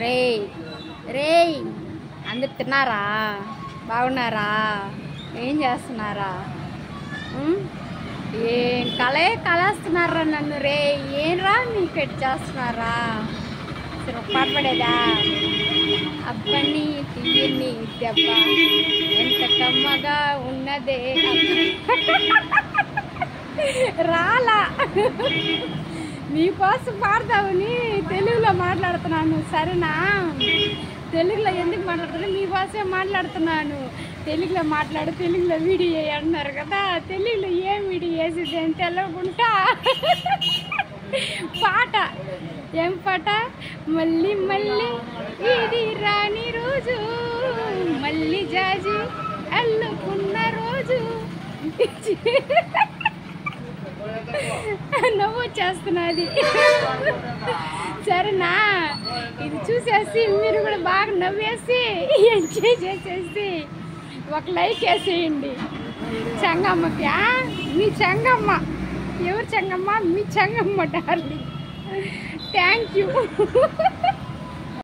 రే రే అందరు తిన్నారా? బాగున్నారా? ఏం చేస్తున్నారా? ఏం కలేస్తున్నారా నన్ను? రే ఏంరా నీకు ఎట్ చేస్తున్నారా? సరే పాట పడేదా? అబ్బని తీయని దెబ్బ ఎంత కమ్మగా ఉన్నదే రాలా మీకోసం పాడతామని తెలుగులో మాట్లాడుతున్నాను, సరేనా? తెలుగులో ఎందుకు మాట్లాడుతున్నా? మీకోసమే మాట్లాడుతున్నాను. తెలుగులో మాట్లాడు, తెలుగులో వీడియో వేయి అంటున్నారు కదా. తెలుగులో ఏం వీడియో వేసిద్ది అని తెలవకుండా పాట. ఏం పాట? మళ్ళీ మళ్ళీ ఇది రాని రోజు, మళ్ళీ జాజి అల్లుకున్న రోజు. నవ్వు వచ్చేస్తున్నది, సరేనా? ఇది చూసేసి మీరు కూడా బాగా నవ్వేసి ఎంజాయ్ చేసేసి ఒక లైక్ వేసేయండి చెంగమ్మకి. మీ చెంగమ్మ ఎవరు? చెంగమ్మ మీ చెంగమ్మ డార్లింగ్. Thank you.